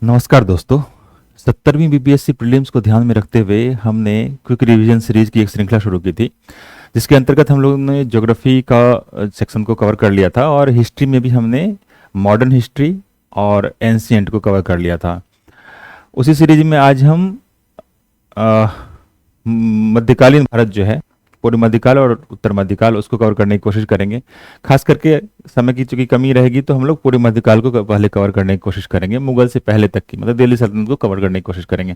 नमस्कार दोस्तों। 70वीं BPSC prelims को ध्यान में रखते हुए हमने क्विक रिवीजन सीरीज की एक श्रृंखला शुरू की थी, जिसके अंतर्गत हम लोगों ने ज्योग्राफी का सेक्शन को कवर कर लिया था और हिस्ट्री में भी हमने मॉडर्न हिस्ट्री और एंशियंट को कवर कर लिया था। उसी सीरीज में आज हम अ, मध्यकालीन भारत जो है, पूर्व मध्यकाल और उत्तर मध्यकाल, उसको कवर करने की कोशिश करेंगे। खास करके समय की चूंकि कमी रहेगी तो हम लोग पूर्व मध्यकाल को पहले कवर करने की कोशिश करेंगे, मुगल से पहले तक की, मतलब दिल्ली सल्तनत को कवर करने की कोशिश करेंगे।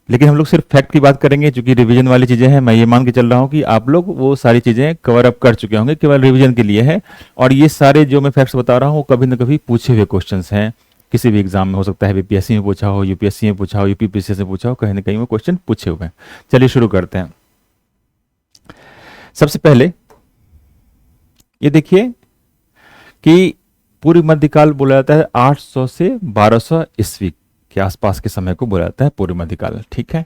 लेकिन हम लोग सिर्फ फैक्ट की बात करेंगे, क्योंकि रिवीजन वाली चीज़ें हैं। मैं ये मान के चल रहा हूँ कि आप लोग वो सारी चीज़ें कवर अप कर चुके होंगे, केवल रिवीजन के लिए है। और ये सारे जो मैं फैक्ट्स बता रहा हूँ वो कभी ना कभी पूछे हुए क्वेश्चंस हैं, किसी भी एग्जाम में हो सकता है, बीपीएससी में पूछा हो, यूपीएससी में पूछा हो, यूपीपीएससी से पूछा हो, कहीं ना कहीं वो क्वेश्चन पूछे हुए हैं। चलिए शुरू करते हैं। सबसे पहले ये देखिए कि पूर्व मध्यकाल बोला जाता है 800 से 1200 ईस्वी के आसपास के समय को बोला जाता है पूर्व मध्यकाल, ठीक है।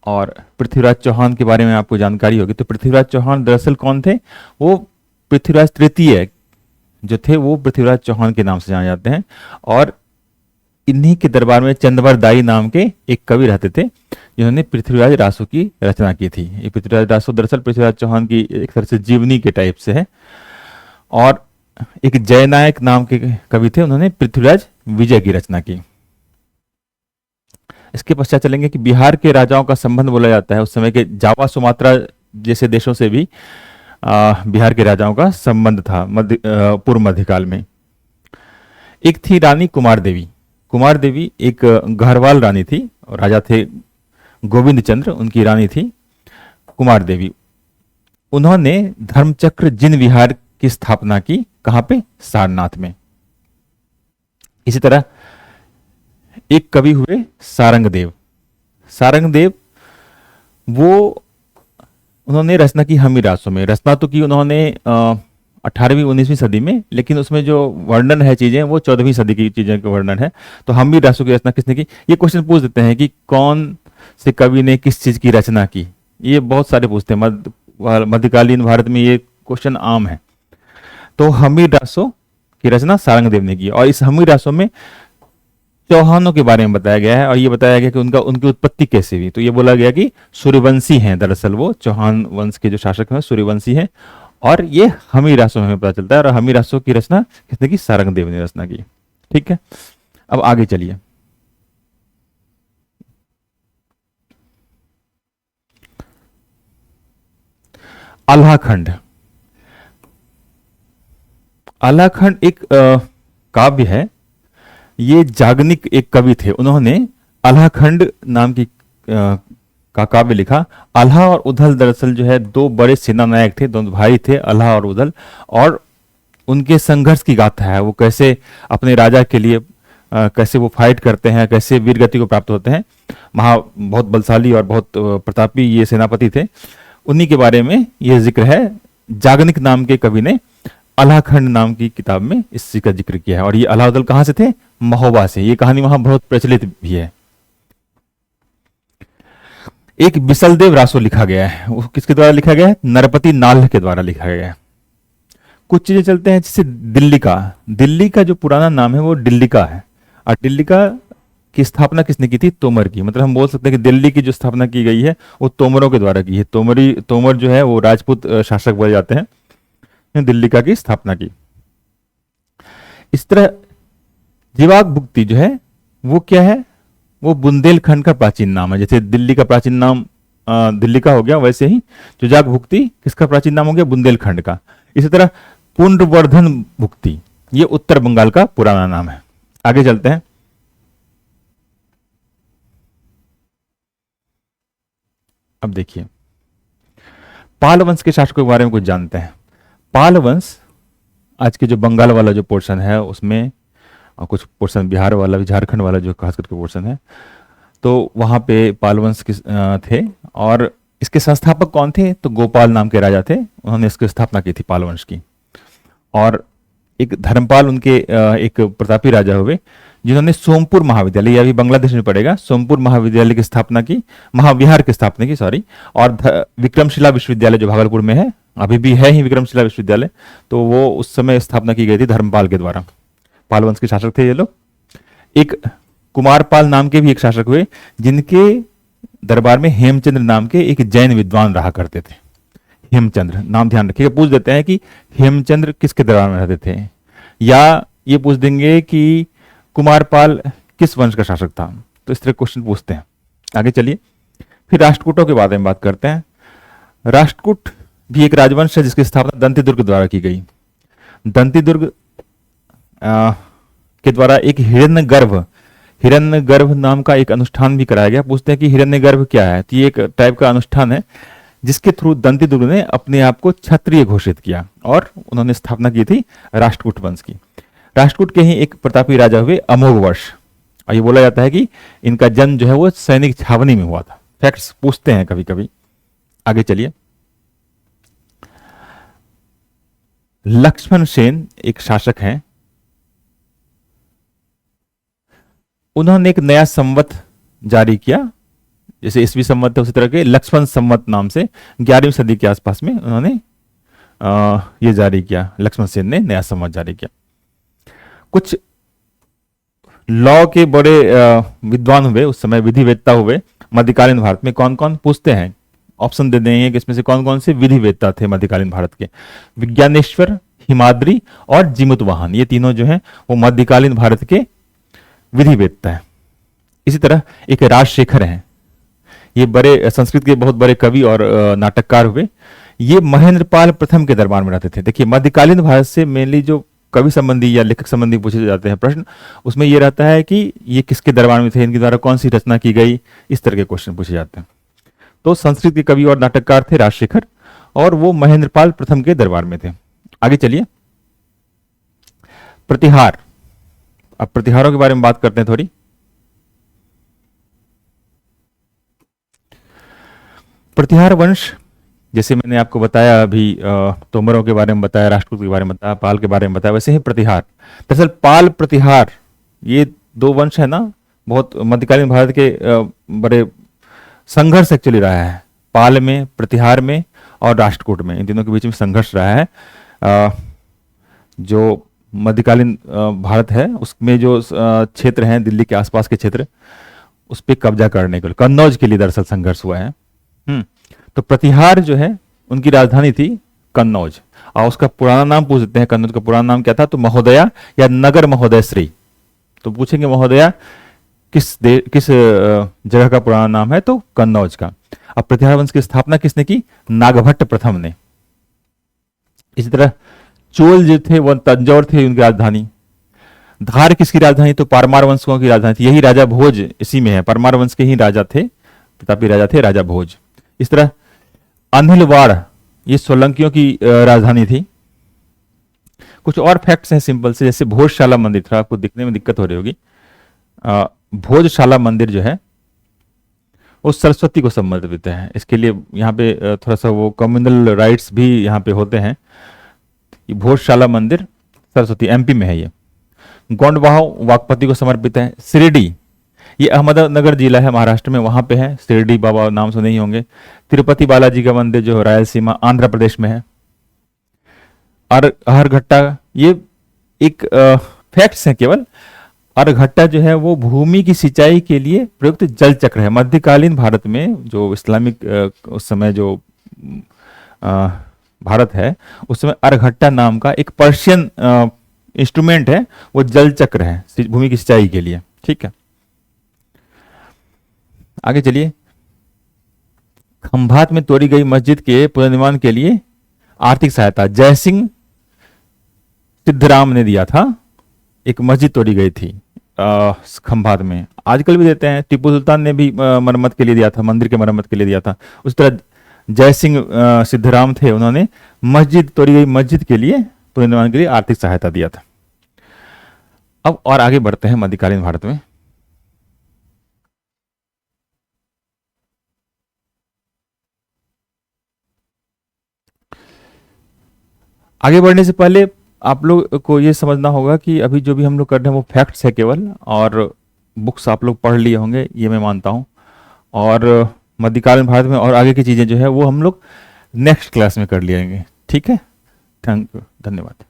और पृथ्वीराज चौहान के बारे में आपको जानकारी होगी। तो पृथ्वीराज चौहान दरअसल कौन थे? वो पृथ्वीराज तृतीय जो थे वो पृथ्वीराज चौहान के नाम से जाने जाते हैं। और इन्हीं के दरबार में चंदवर दाई नाम के एक कवि रहते थे, जिन्होंने पृथ्वीराज रासो की रचना की थी। ये पृथ्वीराज रासो दरअसल पृथ्वीराज चौहान की एक तरह से जीवनी के टाइप से है। और एक जयनायक नाम के कवि थे, उन्होंने पृथ्वीराज विजय की रचना की। इसके पश्चात चलेंगे कि बिहार के राजाओं का संबंध बोला जाता है उस समय के जावा सुमात्रा जैसे देशों से भी बिहार के राजाओं का संबंध था पूर्व मध्यकाल में। एक थी रानी कुमार देवी। कुमार देवी एक गढ़वाल रानी थी और राजा थे गोविंद चंद्र, उनकी रानी थी कुमार देवी। उन्होंने धर्मचक्र जिन विहार की स्थापना की, कहां पे? सारनाथ में। इसी तरह एक कवि हुए सारंगदेव। सारंगदेव वो उन्होंने रचना की हमीरासों में। रचना तो की उन्होंने 18वीं 19वीं सदी में, लेकिन उसमें जो वर्णन है चीजें वो 14वीं सदी की चीजें का वर्णन है। तो हमीरासों की रचना किसने की? ये क्वेश्चन पूछ देते हैं कि कौन से कवि ने किस चीज की रचना की। ये बहुत सारे पूछते हैं, मध्यकालीन भारत में ये क्वेश्चन आम है। तो हमीरासों की रचना सारंगदेव ने की। और इस हमीरासों में चौहानों के बारे में बताया गया है और ये बताया गया कि उनकी उत्पत्ति कैसे हुई। तो ये बोला गया कि सूर्यवंशी हैं, दरअसल वो चौहान वंश के जो शासक हैं सूर्यवंशी हैं। और ये हमीरासों में पता चलता है। और हमीरासों की रचना किसने की? सारंगदेव ने रचना की, ठीक है। अब आगे चलिए। आल्हाखंड। आल्हाखंड एक काव्य है। ये जागनिक एक कवि थे, उन्होंने आल्हाखंड नाम की का काव्य लिखा। आल्हा और उदल दरअसल जो है दो बड़े सेना नायक थे, दोनों भाई थे, आल्हा और उदल। और उनके संघर्ष की गाथा है, वो कैसे अपने राजा के लिए कैसे वो फाइट करते हैं, कैसे वीरगति को प्राप्त होते हैं। बहुत बलशाली और बहुत प्रतापी ये सेनापति थे। उन्हीं के बारे में ये जिक्र है। जागनिक नाम के कवि ने अलाखंड नाम की किताब में इस चीज का जिक्र किया है। और ये अलाउद्दीन कहां से थे? महोबा से। ये कहानी वहां बहुत प्रचलित भी है। एक बिसलदेव रासो लिखा गया है, वो किसके द्वारा लिखा गया है? नरपति नाल्ह के द्वारा लिखा गया है। कुछ चीजें चलते हैं, जैसे दिल्ली का जो पुराना नाम है वो दिल्लिका है। और दिल्लिका की स्थापना किसने की थी? तोमर की। मतलब हम बोल सकते हैं कि दिल्ली की जो स्थापना की गई है वो तोमरों के द्वारा की है। तोमर जो है वो राजपूत शासक बोले जाते हैं, दिल्लिका की स्थापना की। इस तरह जीवाग भुक्ति जो है वो क्या है? वो बुंदेलखंड का प्राचीन नाम है। जैसे दिल्ली का प्राचीन नाम दिल्लिका हो गया, वैसे ही जुजाग भुक्ति किसका प्राचीन नाम हो गया? बुंदेलखंड का। इसी तरह पुंड्रवर्धन भुक्ति, ये उत्तर बंगाल का पुराना नाम है। आगे चलते हैं। अब देखिए, पाल वंश के शासकों के बारे में कुछ जानते हैं। पाल वंश आज के जो बंगाल वाला जो पोर्शन है उसमें, और कुछ पोर्शन बिहार वाला भी, झारखंड वाला जो खास करके पोर्शन है, तो वहाँ पे पाल वंश थे। और इसके संस्थापक कौन थे? तो गोपाल नाम के राजा थे, उन्होंने इसकी स्थापना की थी पाल वंश की। और एक धर्मपाल उनके एक प्रतापी राजा हुए, जिन्होंने सोमपुर महाविद्यालय, ये अभी बांग्लादेश में पड़ेगा, सोमपुर महाविद्यालय की स्थापना की, महाविहार की स्थापना की, सॉरी। और विक्रमशिला विश्वविद्यालय जो भागलपुर में है, अभी भी है ही विक्रमशिला विश्वविद्यालय, तो वो उस समय स्थापना की गई थी धर्मपाल के द्वारा। पाल वंश के शासक थे ये लोग। एक कुमारपाल नाम के भी एक शासक हुए, जिनके दरबार में हेमचंद्र नाम के एक जैन विद्वान रहा करते थे। हेमचंद्र नाम ध्यान रखिएगा, पूछ देते हैं कि हेमचंद्र किसके दरबार में रहते थे, या ये पूछ देंगे कि कुमारपाल किस वंश का शासक था। तो इस तरह क्वेश्चन पूछते हैं। आगे चलिए, फिर राष्ट्रकूटों के बारे में बात करते हैं। राष्ट्रकूट भी एक राजवंश है जिसकी स्थापना दंतीदुर्ग द्वारा की गई। दंतीदुर्ग के द्वारा एक हिरण्यगर्भ नाम का एक अनुष्ठान भी कराया गया। पूछते हैं कि हिरण्यगर्भ क्या है, तो ये एक टाइप का अनुष्ठान है जिसके थ्रू दंतीदुर्ग ने अपने आप को क्षत्रिय घोषित किया और उन्होंने स्थापना की थी राष्ट्रकूट वंश की। राष्ट्रकूट के ही एक प्रतापी राजा हुए अमोघवर्ष, और ये बोला जाता है कि इनका जन्म जो है वो सैनिक छावनी में हुआ था। फैक्ट्स पूछते हैं कभी कभी। आगे चलिए, लक्ष्मण सेन एक शासक हैं। उन्होंने एक नया संवत जारी किया, जैसे ईस्वी संवत है उसी तरह के लक्ष्मण संवत नाम से 11वीं सदी के आसपास में उन्होंने ये जारी किया। लक्ष्मण सेन ने नया संवत जारी किया। कुछ लॉ के बड़े विद्वान हुए उस समय, विधिवेत्ता हुए मध्यकालीन भारत में। कौन कौन, पूछते हैं, ऑप्शन दे देंगे कि इसमें से कौन कौन से विधिवेत्ता थे मध्यकालीन भारत के। विज्ञानेश्वर, हिमाद्री और जीमूतवाहन, ये तीनों जो हैं वो मध्यकालीन भारत के विधिवेत्ता है। इसी तरह एक राजशेखर हैं, ये बड़े संस्कृत के बहुत बड़े कवि और नाटककार हुए। ये महेंद्रपाल प्रथम के दरबार में रहते थे। देखिए, मध्यकालीन भारत से मेनली जो कवि संबंधी या लेखक संबंधी पूछे जाते हैं प्रश्न, उसमें ये रहता है कि ये किसके दरबार में थे, इनके द्वारा कौन सी रचना की गई, इस तरह के क्वेश्चन पूछे जाते हैं। तो संस्कृत के कवि और नाटककार थे राजशेखर, और वो महेंद्रपाल प्रथम के दरबार में थे। आगे चलिए, प्रतिहार। अब प्रतिहारों के बारे में बात करते हैं थोड़ी। प्रतिहार वंश, जैसे मैंने आपको बताया अभी, तोमरों के बारे में बताया, राष्ट्रकूट के बारे में बताया, पाल के बारे में बताया, वैसे ही प्रतिहार। दरअसल पाल प्रतिहार ये दो वंश है ना, बहुत मध्यकालीन भारत के बड़े संघर्ष एक्चुअली रहा है। पाल में, प्रतिहार में और राष्ट्रकूट में, इन तीनों के बीच में संघर्ष रहा है। जो मध्यकालीन भारत है उसमें जो क्षेत्र हैं, दिल्ली के आसपास के क्षेत्र, उस पर कब्जा करने के लिए, कन्नौज के लिए दरअसल संघर्ष हुआ है। तो प्रतिहार जो है उनकी राजधानी थी कन्नौज, और उसका पुराना नाम पूछ देते हैं, कन्नौज का पुराना नाम क्या था, तो महोदया या नगर महोदय श्री। तो पूछेंगे महोदया किस जगह का पुराना नाम है, तो कन्नौज का। अब प्रतिहार वंश की स्थापना किसने की, नागभट्ट प्रथम ने। इसी तरह चोल जो थे वह तंजौर थे उनकी राजधानी। धार किसकी राजधानी, तो परमार वंशों की राजधानी थी। यही राजा भोज इसी में है, परमार वंश के ही राजा थे, प्रतापी राजा थे राजा भोज। इस तरह अनिलवाड़ ये सोलंकियों की राजधानी थी। कुछ और फैक्ट्स हैं सिंपल से, जैसे भोजशाला मंदिर, थोड़ा आपको दिखने में दिक्कत हो रही होगी। भोजशाला मंदिर जो है वो सरस्वती को समर्पित है। इसके लिए यहाँ पे थोड़ा सा वो कम्युनल राइट्स भी यहाँ पे होते हैं। ये भोजशाला मंदिर सरस्वती, एमपी में है ये। गोंडवाह वागपति को समर्पित है। शिरडी ये अहमदनगर जिला है महाराष्ट्र में, वहां पे है। शिरडी बाबा नाम सुने ही होंगे। तिरुपति बालाजी का मंदिर जो रायलसीमा आंध्र प्रदेश में है। और अहरघट्टा, ये एक फैक्ट्स है केवल। अरघट्टा जो है वो भूमि की सिंचाई के लिए प्रयुक्त जल चक्र है। मध्यकालीन भारत में जो इस्लामिक उस समय जो भारत है, उस समय अरघट्टा नाम का एक पर्शियन इंस्ट्रूमेंट है, वो जल चक्र है भूमि की सिंचाई के लिए। ठीक है, आगे चलिए। खंभात में तोड़ी गई मस्जिद के पुनर्निर्माण के लिए आर्थिक सहायता जयसिंह सिद्धराम ने दिया था। एक मस्जिद तोड़ी गई थी खंभात में, आजकल भी देते हैं। टीपू सुल्तान ने भी मरम्मत के लिए दिया था, मंदिर के मरम्मत के लिए दिया था। उस तरह जयसिंह सिद्धराम थे, उन्होंने मस्जिद तोड़ी गई मस्जिद के लिए पुनर्निर्माण के लिए आर्थिक सहायता दिया था। अब और आगे बढ़ते हैं मध्यकालीन भारत में। आगे बढ़ने से पहले आप लोग को ये समझना होगा कि अभी जो भी हम लोग कर रहे हैं वो फैक्ट्स है केवल, और बुक्स आप लोग पढ़ लिए होंगे ये मैं मानता हूँ। और मध्यकालीन भारत में और आगे की चीज़ें जो है वो हम लोग नेक्स्ट क्लास में कर लेंगे। ठीक है, थैंक यू, धन्यवाद।